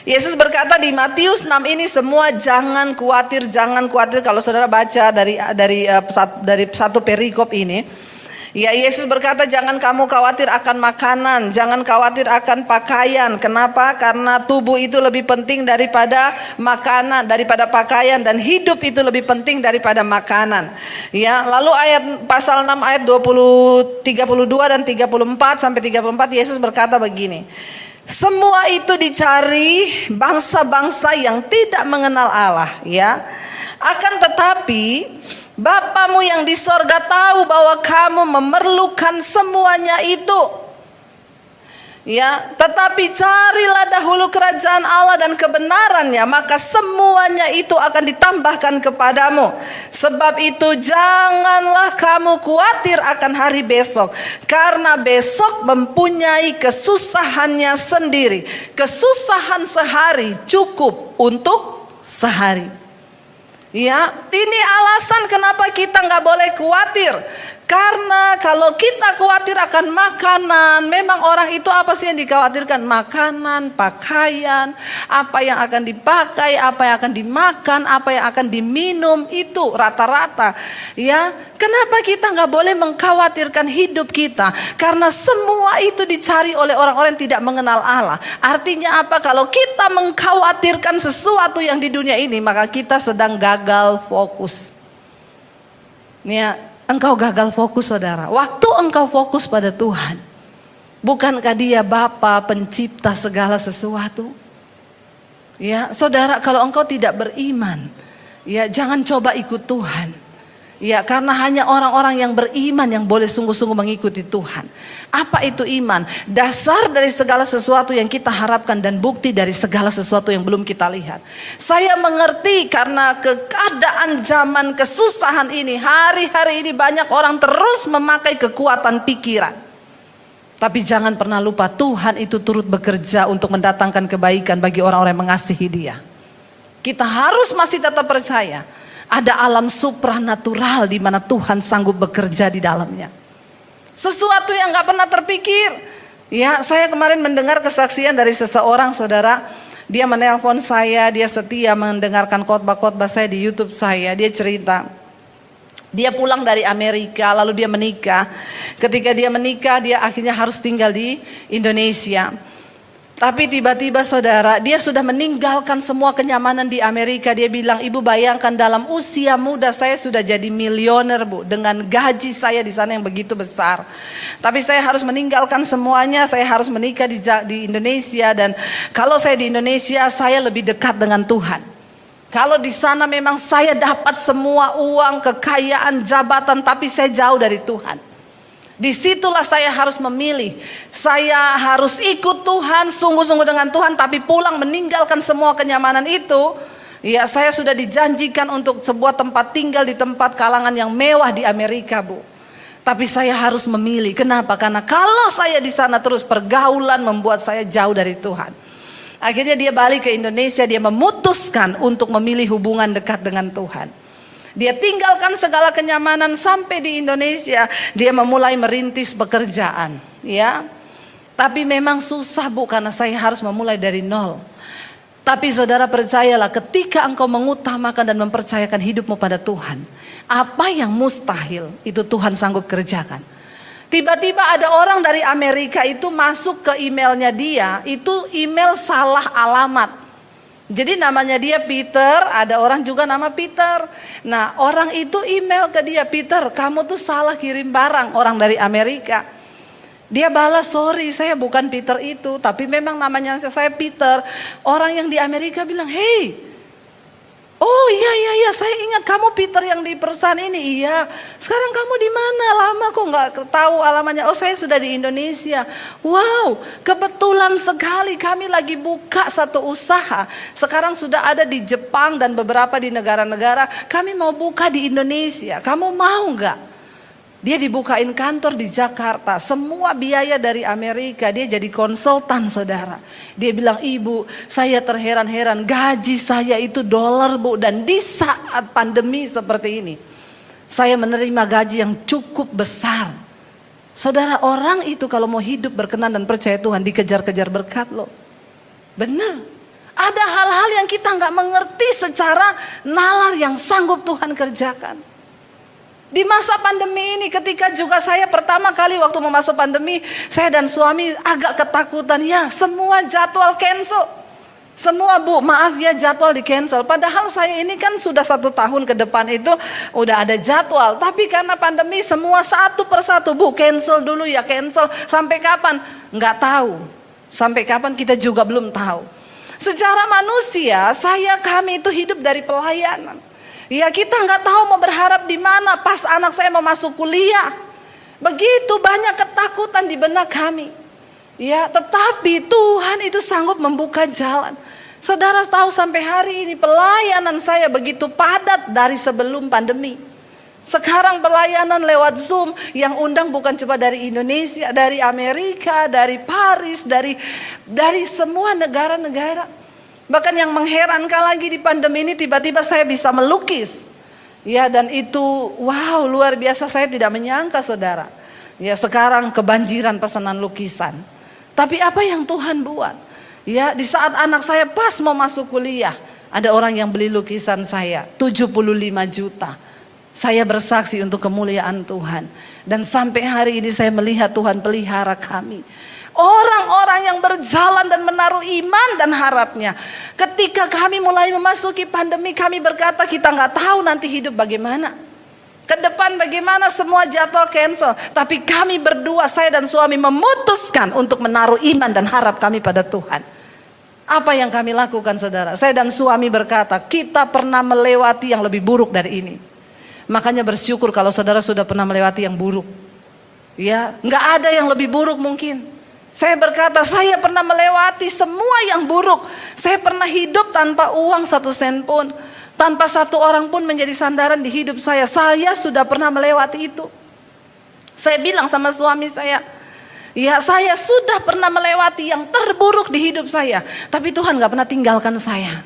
Yesus berkata di Matius 6 ini semua jangan khawatir. Kalau saudara baca dari satu perikop ini, Ya, Yesus berkata, jangan kamu khawatir akan makanan, jangan khawatir akan pakaian. Kenapa? Karena tubuh itu lebih penting daripada makanan, daripada pakaian, dan hidup itu lebih penting daripada makanan. Ya, lalu pasal 6 ayat 32 dan 34 sampai 34 Yesus berkata begini. Semua itu dicari bangsa-bangsa yang tidak mengenal Allah, ya. Akan tetapi Bapamu yang di sorga tahu bahwa kamu memerlukan semuanya itu. Ya, tetapi carilah dahulu kerajaan Allah dan kebenarannya, maka semuanya itu akan ditambahkan kepadamu. Sebab itu janganlah kamu khawatir akan hari besok, karena besok mempunyai kesusahannya sendiri. Kesusahan sehari cukup untuk sehari. Ya, ini alasan kenapa kita nggak boleh khawatir. Karena kalau kita khawatir akan makanan, memang orang itu apa sih yang dikhawatirkan? Makanan, pakaian, apa yang akan dipakai, apa yang akan dimakan, apa yang akan diminum, itu rata-rata. Ya, kenapa kita nggak boleh mengkhawatirkan hidup kita? Karena semua itu dicari oleh orang-orang yang tidak mengenal Allah. Artinya apa? Kalau kita mengkhawatirkan sesuatu yang di dunia ini, maka kita sedang gagal fokus. Ya. Engkau gagal fokus, saudara. Waktu engkau fokus pada Tuhan, bukankah Dia Bapa pencipta segala sesuatu? Ya, saudara, kalau engkau tidak beriman, ya jangan coba ikut Tuhan. Ya, karena hanya orang-orang yang beriman yang boleh sungguh-sungguh mengikuti Tuhan. Apa itu iman? Dasar dari segala sesuatu yang kita harapkan dan bukti dari segala sesuatu yang belum kita lihat. Saya mengerti karena keadaan zaman kesusahan ini, hari-hari ini banyak orang terus memakai kekuatan pikiran. Tapi jangan pernah lupa Tuhan itu turut bekerja untuk mendatangkan kebaikan bagi orang-orang yang mengasihi Dia. Kita harus masih tetap percaya. Ada alam supranatural di mana Tuhan sanggup bekerja di dalamnya. Sesuatu yang gak pernah terpikir. Ya, saya kemarin mendengar kesaksian dari seseorang, saudara. Dia menelpon saya, dia setia mendengarkan khotbah-khotbah saya di YouTube saya. Dia cerita, dia pulang dari Amerika lalu dia menikah. Ketika dia menikah, dia akhirnya harus tinggal di Indonesia. Tapi tiba-tiba, saudara, dia sudah meninggalkan semua kenyamanan di Amerika. Dia bilang, ibu bayangkan dalam usia muda saya sudah jadi milioner, bu, dengan gaji saya di sana yang begitu besar. Tapi saya harus meninggalkan semuanya, saya harus menikah di Indonesia. Dan kalau saya di Indonesia, saya lebih dekat dengan Tuhan. Kalau di sana memang saya dapat semua uang, kekayaan, jabatan, tapi saya jauh dari Tuhan. Disitulah saya harus memilih. Saya harus ikut Tuhan, sungguh-sungguh dengan Tuhan, tapi pulang meninggalkan semua kenyamanan itu. Ya, saya sudah dijanjikan untuk sebuah tempat tinggal di tempat kalangan yang mewah di Amerika, bu. Tapi saya harus memilih. Kenapa? Karena kalau saya di sana terus, pergaulan membuat saya jauh dari Tuhan. Akhirnya dia balik ke Indonesia. Dia memutuskan untuk memilih hubungan dekat dengan Tuhan. Dia tinggalkan segala kenyamanan sampai di Indonesia. Dia memulai merintis pekerjaan, ya. Tapi memang susah, bu, karena saya harus memulai dari nol. Tapi saudara percayalah, ketika engkau mengutamakan dan mempercayakan hidupmu pada Tuhan, apa yang mustahil itu Tuhan sanggup kerjakan. Tiba-tiba ada orang dari Amerika itu masuk ke emailnya dia, itu email salah alamat. Jadi namanya dia Peter, ada orang juga nama Peter. Nah, orang itu email ke dia, Peter, kamu tuh salah kirim barang, orang dari Amerika. Dia balas, sorry saya bukan Peter itu, tapi memang namanya saya Peter. Orang yang di Amerika bilang, hey, oh iya, saya ingat kamu Peter yang di perusahaan ini. Iya, sekarang kamu di mana? Lama kok nggak tahu alamatnya. Oh, saya sudah di Indonesia. Wow, kebetulan sekali kami lagi buka satu usaha. Sekarang sudah ada di Jepang dan beberapa di negara-negara. Kami mau buka di Indonesia. Kamu mau nggak? Dia dibukain kantor di Jakarta, semua biaya dari Amerika, dia jadi konsultan, saudara. Dia bilang, ibu, saya terheran-heran, gaji saya itu dolar, bu, dan di saat pandemi seperti ini, saya menerima gaji yang cukup besar. Saudara, orang itu kalau mau hidup berkenan dan percaya Tuhan, dikejar-kejar berkat loh. Benar. Ada hal-hal yang kita nggak mengerti secara nalar yang sanggup Tuhan kerjakan. Di masa pandemi ini, ketika juga saya pertama kali waktu mau masuk pandemi, saya dan suami agak ketakutan. Ya, semua jadwal cancel. Semua Bu, maaf ya, jadwal di cancel. Padahal saya ini kan sudah 1 tahun ke depan itu udah ada jadwal. Tapi karena pandemi semua satu persatu, Bu, cancel dulu ya, cancel. Sampai kapan? Nggak tahu. Sampai kapan kita juga belum tahu. Secara manusia, kami itu hidup dari pelayanan. Ya, kita nggak tahu mau berharap di mana pas anak saya mau masuk kuliah. Begitu banyak ketakutan di benak kami. Ya, tetapi Tuhan itu sanggup membuka jalan. Saudara tahu sampai hari ini pelayanan saya begitu padat dari sebelum pandemi. Sekarang pelayanan lewat Zoom, yang undang bukan cuma dari Indonesia, dari Amerika, dari Paris, dari semua negara-negara. Bahkan yang mengherankan lagi di pandemi ini, tiba-tiba saya bisa melukis. Ya, dan itu wow, luar biasa, saya tidak menyangka saudara. Ya, sekarang kebanjiran pesanan lukisan. Tapi apa yang Tuhan buat? Ya, di saat anak saya pas mau masuk kuliah, ada orang yang beli lukisan saya 75 juta. Saya bersaksi untuk kemuliaan Tuhan. Dan sampai hari ini saya melihat Tuhan pelihara kami. Orang-orang yang berjalan dan menaruh iman dan harapnya. Ketika kami mulai memasuki pandemi, kami berkata kita nggak tahu nanti hidup bagaimana. Ke depan bagaimana, semua jadwal cancel. Tapi kami berdua, saya dan suami memutuskan untuk menaruh iman dan harap kami pada Tuhan. Apa yang kami lakukan saudara? Saya dan suami berkata, kita pernah melewati yang lebih buruk dari ini. Makanya bersyukur kalau saudara sudah pernah melewati yang buruk. Ya, nggak ada yang lebih buruk mungkin. Saya berkata, saya pernah melewati semua yang buruk. Saya pernah hidup tanpa uang 1 sen pun. Tanpa satu orang pun menjadi sandaran di hidup saya. Saya sudah pernah melewati itu. Saya bilang sama suami saya, ya, saya sudah pernah melewati yang terburuk di hidup saya. Tapi Tuhan gak pernah tinggalkan saya.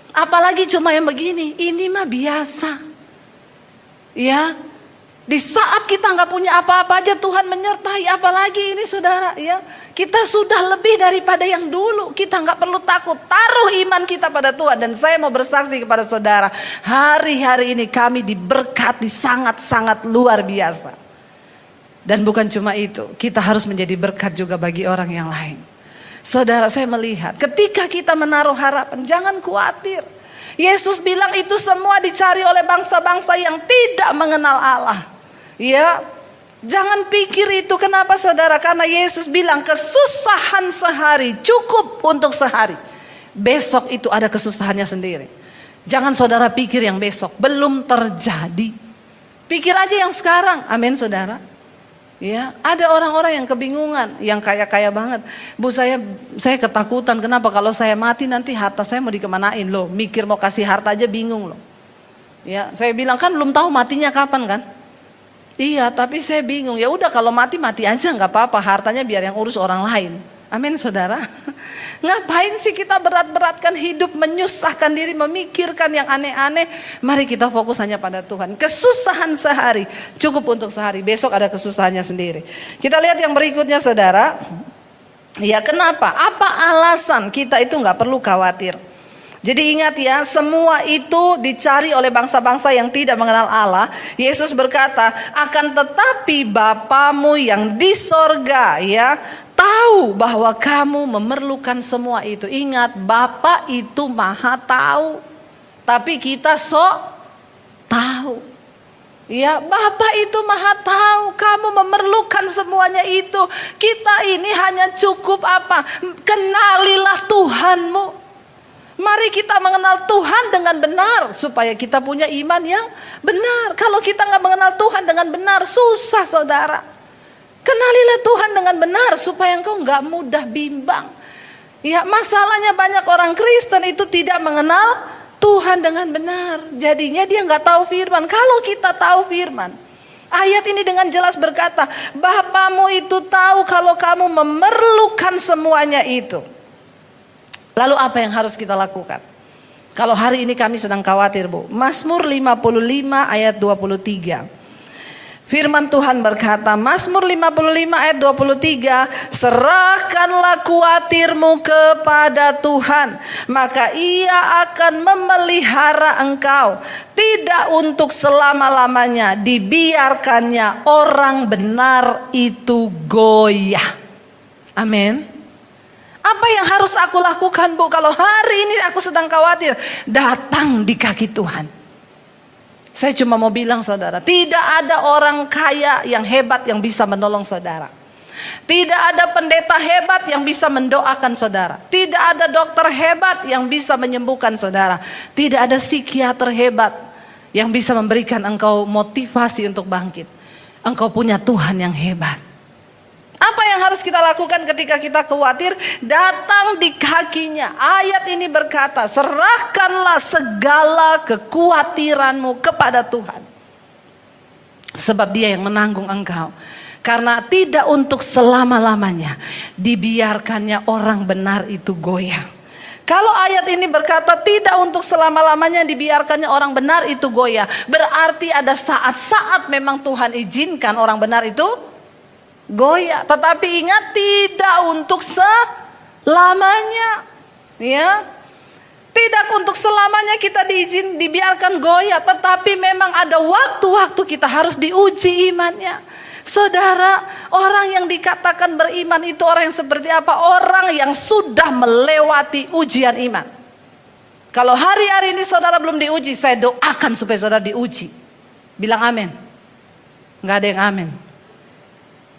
Apalagi cuma yang begini, ini mah biasa. Ya, di saat kita nggak punya apa-apa aja Tuhan menyertai, apalagi ini saudara, ya, kita sudah lebih daripada yang dulu. Kita nggak perlu takut, taruh iman kita pada Tuhan. Dan saya mau bersaksi kepada saudara, hari-hari ini kami diberkati sangat-sangat luar biasa. Dan bukan cuma itu, kita harus menjadi berkat juga bagi orang yang lain. Saudara, saya melihat ketika kita menaruh harapan, jangan khawatir. Yesus bilang itu semua dicari oleh bangsa-bangsa yang tidak mengenal Allah. Ya, jangan pikir itu. Kenapa saudara? Karena Yesus bilang kesusahan sehari cukup untuk sehari. Besok itu ada kesusahannya sendiri. Jangan saudara pikir yang besok belum terjadi. Pikir aja yang sekarang. Amin saudara. Ya, ada orang-orang yang kebingungan, yang kaya-kaya banget. Bu, saya ketakutan. Kenapa? Kalau saya mati nanti harta saya mau dikemanain loh. Mikir mau kasih harta aja bingung loh. Ya, saya bilang kan belum tahu matinya kapan kan? Iya, tapi saya bingung. Ya udah, kalau mati aja, nggak apa-apa. Hartanya biar yang urus orang lain. Amin saudara. Ngapain sih kita berat-beratkan hidup, menyusahkan diri, memikirkan yang aneh-aneh? Mari kita fokus hanya pada Tuhan. Kesusahan sehari cukup untuk sehari. Besok ada kesusahannya sendiri. Kita lihat yang berikutnya saudara. Ya, kenapa? Apa alasan kita itu nggak perlu khawatir? Jadi ingat ya, semua itu dicari oleh bangsa-bangsa yang tidak mengenal Allah. Yesus berkata, akan tetapi Bapamu yang di sorga, ya, tahu bahwa kamu memerlukan semua itu. Ingat, Bapa itu maha tahu, tapi kita sok tahu. Ya, Bapa itu maha tahu kamu memerlukan semuanya itu. Kita ini hanya cukup apa? Kenalilah Tuhanmu. Mari kita mengenal Tuhan dengan benar supaya kita punya iman yang benar. Kalau kita nggak mengenal Tuhan dengan benar, susah saudara. Kenalilah Tuhan dengan benar supaya engkau nggak mudah bimbang. Ya, masalahnya banyak orang Kristen itu tidak mengenal Tuhan dengan benar. Jadinya dia nggak tahu firman. Kalau kita tahu firman, ayat ini dengan jelas berkata, Bapamu itu tahu kalau kamu memerlukan semuanya itu. Lalu apa yang harus kita lakukan? Kalau hari ini kami sedang khawatir Bu. Mazmur 55 ayat 23. Firman Tuhan berkata, Mazmur 55 ayat 23, serahkanlah khawatirmu kepada Tuhan, maka Ia akan memelihara engkau. Tidak untuk selama-lamanya dibiarkannya orang benar itu goyah. Amin. Apa yang harus aku lakukan, Bu? Kalau hari ini aku sedang khawatir, datang di kaki Tuhan. Saya cuma mau bilang saudara, tidak ada orang kaya yang hebat yang bisa menolong saudara. Tidak ada pendeta hebat yang bisa mendoakan saudara. Tidak ada dokter hebat yang bisa menyembuhkan saudara. Tidak ada psikiater hebat yang bisa memberikan engkau motivasi untuk bangkit. Engkau punya Tuhan yang hebat. Apa yang harus kita lakukan ketika kita khawatir? Datang di kakinya. Ayat ini berkata, serahkanlah segala kekhawatiranmu kepada Tuhan. Sebab Dia yang menanggung engkau. Karena tidak untuk selama-lamanya dibiarkannya orang benar itu goyah. Kalau ayat ini berkata tidak untuk selama-lamanya dibiarkannya orang benar itu goyah, berarti ada saat-saat memang Tuhan izinkan orang benar itu goyah. Tetapi ingat, tidak untuk selamanya. Ya, tidak untuk selamanya kita dibiarkan goyah. Tetapi memang ada waktu-waktu kita harus diuji imannya. Saudara, orang yang dikatakan beriman itu orang yang seperti apa? Orang yang sudah melewati ujian iman. Kalau hari-hari ini saudara belum diuji, saya doakan supaya saudara diuji. Bilang amin. Gak ada yang amin.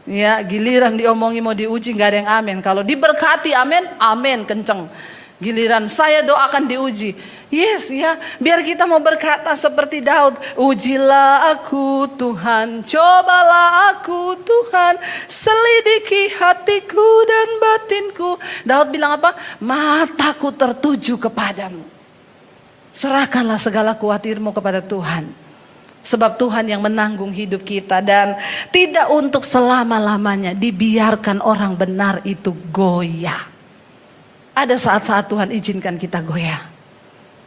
Ya, giliran diomongi mau diuji gak ada yang amin. Kalau diberkati amin, amin kenceng. Giliran saya doakan diuji, yes ya, biar kita mau berkata seperti Daud, ujilah aku Tuhan, cobalah aku Tuhan, selidiki hatiku dan batinku. Daud bilang apa? Mataku tertuju kepadamu. Serahkanlah segala khawatirmu kepada Tuhan. Sebab Tuhan yang menanggung hidup kita, dan tidak untuk selama-lamanya dibiarkan orang benar itu goyah. Ada saat-saat Tuhan izinkan kita goyah.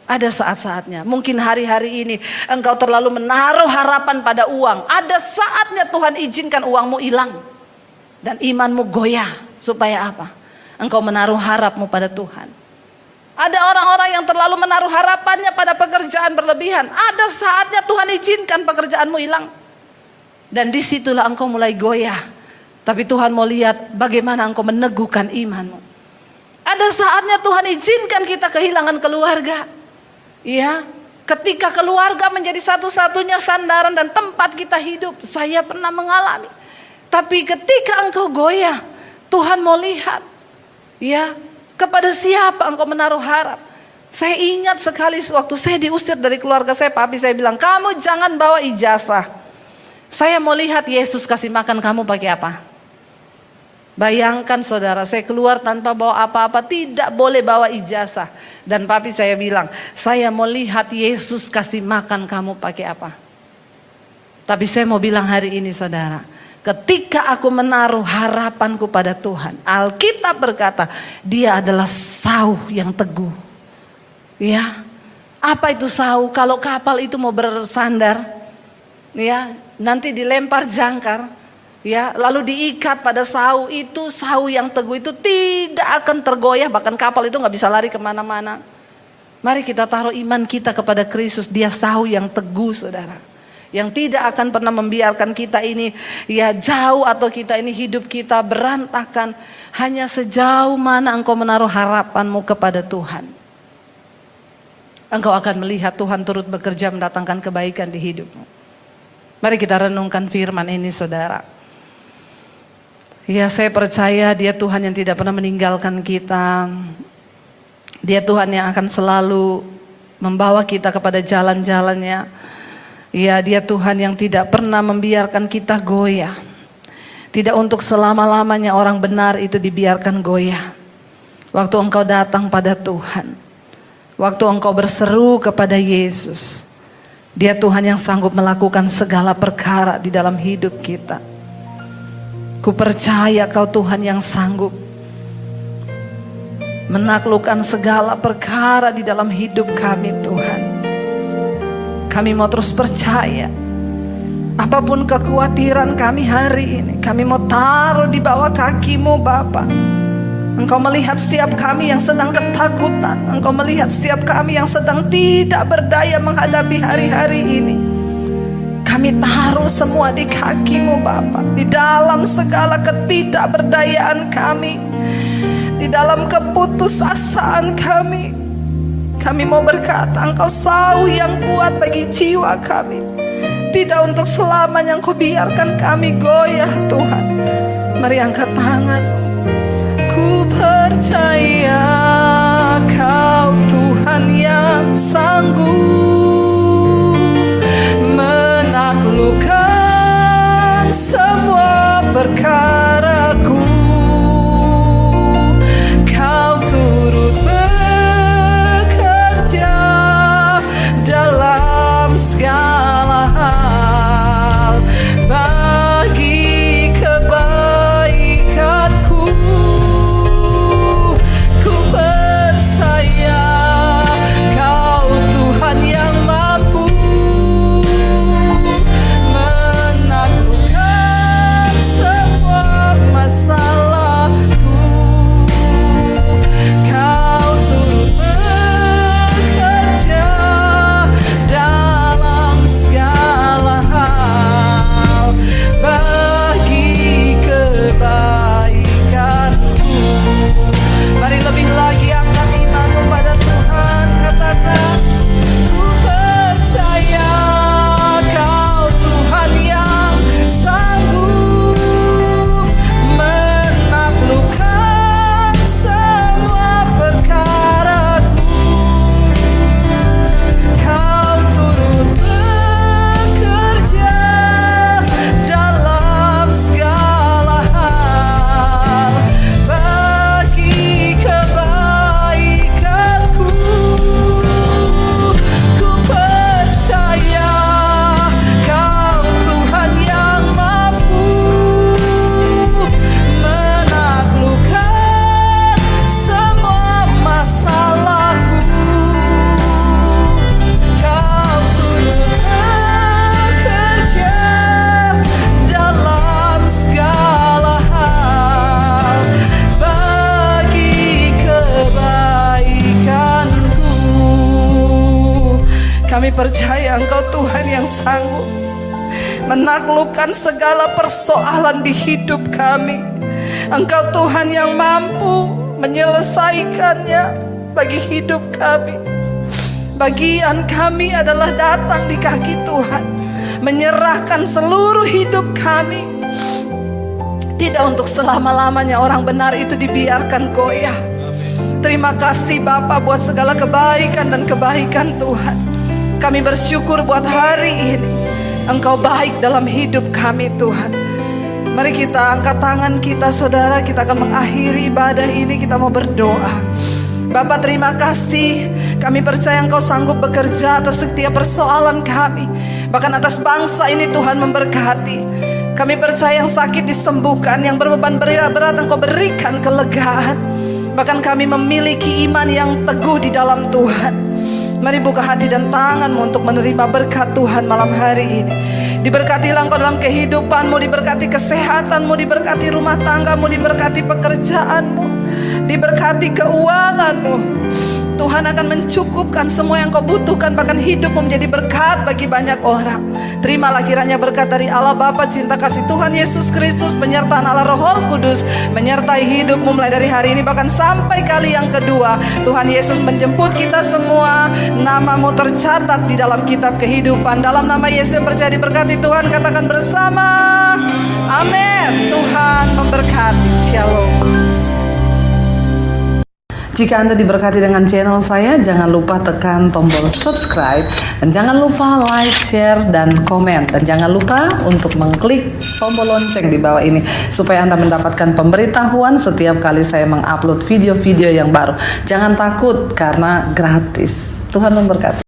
Ada saat-saatnya. Mungkin hari-hari ini engkau terlalu menaruh harapan pada uang. Ada saatnya Tuhan izinkan uangmu hilang. Dan imanmu goyah. Supaya apa? Engkau menaruh harapmu pada Tuhan. Ada orang-orang yang terlalu menaruh harapannya pada pekerjaan berlebihan. Ada saatnya Tuhan izinkan pekerjaanmu hilang. Dan disitulah engkau mulai goyah. Tapi Tuhan mau lihat bagaimana engkau meneguhkan imanmu. Ada saatnya Tuhan izinkan kita kehilangan keluarga. Ya, ketika keluarga menjadi satu-satunya sandaran dan tempat kita hidup. Saya pernah mengalami. Tapi ketika engkau goyah, Tuhan mau lihat. Ya, kepada siapa engkau menaruh harap. Saya ingat sekali waktu saya diusir dari keluarga saya, papi saya bilang, kamu jangan bawa ijazah. Saya mau lihat Yesus kasih makan kamu pakai apa. Bayangkan saudara, saya keluar tanpa bawa apa-apa, tidak boleh bawa ijazah. Dan papi saya bilang, saya mau lihat Yesus kasih makan kamu pakai apa. Tapi saya mau bilang hari ini saudara, ketika aku menaruh harapanku pada Tuhan, Alkitab berkata, Dia adalah sauh yang teguh. Ya, apa itu sauh? Kalau kapal itu mau bersandar, ya, nanti dilempar jangkar. Ya, lalu diikat pada sauh itu, sauh yang teguh itu tidak akan tergoyah, bahkan kapal itu nggak bisa lari kemana-mana. Mari kita taruh iman kita kepada Kristus, Dia sauh yang teguh saudara, yang tidak akan pernah membiarkan kita ini ya jauh atau kita ini hidup kita berantakan. Hanya sejauh mana engkau menaruh harapanmu kepada Tuhan, engkau akan melihat Tuhan turut bekerja mendatangkan kebaikan di hidupmu. Mari kita renungkan firman ini saudara. Ya, saya percaya Dia Tuhan yang tidak pernah meninggalkan kita. Dia Tuhan yang akan selalu membawa kita kepada jalan-jalannya. Ya, Dia Tuhan yang tidak pernah membiarkan kita goyah. Tidak untuk selama-lamanya orang benar itu dibiarkan goyah. Waktu engkau datang pada Tuhan, waktu engkau berseru kepada Yesus, Dia Tuhan yang sanggup melakukan segala perkara di dalam hidup kita. Ku percaya Kau Tuhan yang sanggup menaklukkan segala perkara di dalam hidup kami Tuhan. Kami mau terus percaya Apapun kekhawatiran kami hari ini, kami mau taruh di bawah kaki-Mu Bapa. Engkau melihat setiap kami yang sedang ketakutan. Engkau melihat setiap kami yang sedang tidak berdaya menghadapi hari-hari ini. Kami taruh semua di kaki-Mu Bapa. Di dalam segala ketidakberdayaan kami, di dalam keputusasaan kami, kami mau berkata, Engkau sauh yang kuat bagi jiwa kami. Tidak untuk selamanya Engkau biarkan kami goyah Tuhan. Mari angkat tangan. Ku percaya Kau Tuhan yang sanggup menaklukkan semua perkaraku. Kau turut bekerja dalam segala hal bagi kebaikanku. Ku percaya Kau Tuhan yang mampu menaklukkan semua masalahku. Kau turut bekerja dalam segala hal bagi kebaikanku. Mari lebih lagi angkat imanmu pada Tuhan. Katakan, ku percaya Kau Tuhan yang sanggup menaklukkan semua perkaraku. Kau turut bekerja dalam segala hal bagi kebaikanku. Ku percaya Kau Tuhan yang mampu menaklukkan semua masalahku. Kau turut bekerja dalam segala hal bagi kebaikanku. Kami percaya Engkau Tuhan yang sanggup menaklukkan segala persoalan di hidup kami. Engkau Tuhan yang mampu menyelesaikannya bagi hidup kami. Bagian kami adalah datang di kaki Tuhan, menyerahkan seluruh hidup kami. Tidak untuk selama-lamanya orang benar itu dibiarkan goyah. Terima kasih Bapa buat segala kebaikan dan kebaikan Tuhan. Kami bersyukur buat hari ini Engkau baik dalam hidup kami Tuhan. Mari kita angkat tangan kita saudara. Kita akan mengakhiri ibadah ini. Kita mau berdoa. Bapa, terima kasih. Kami percaya Engkau sanggup bekerja atas setiap persoalan kami. Bahkan atas bangsa ini Tuhan memberkati. Kami percaya yang sakit disembuhkan, yang berbeban berat Engkau berikan kelegaan. Bahkan kami memiliki iman yang teguh di dalam Tuhan. Mari buka hati dan tanganmu untuk menerima berkat Tuhan malam hari ini. Diberkatilah Engkau dalam kehidupanmu, diberkati kesehatanmu, diberkati rumah tanggamu, diberkati pekerjaanmu, diberkati keuanganmu. Tuhan akan mencukupkan semua yang kau butuhkan, bahkan hidupmu menjadi berkat bagi banyak orang. Terimalah kiranya berkat dari Allah Bapa, cinta kasih Tuhan Yesus Kristus, penyertaan Allah Roh Kudus menyertai hidupmu mulai dari hari ini bahkan sampai kali yang kedua. Tuhan Yesus menjemput kita semua, namamu tercatat di dalam kitab kehidupan. Dalam nama Yesus yang percaya diberkati Tuhan, katakan bersama, amin. Tuhan memberkati. Shalom. Jika Anda diberkati dengan channel saya, jangan lupa tekan tombol subscribe, dan jangan lupa like, share, dan komen, dan jangan lupa untuk mengklik tombol lonceng di bawah ini supaya Anda mendapatkan pemberitahuan setiap kali saya mengupload video-video yang baru. Jangan takut karena gratis. Tuhan memberkati.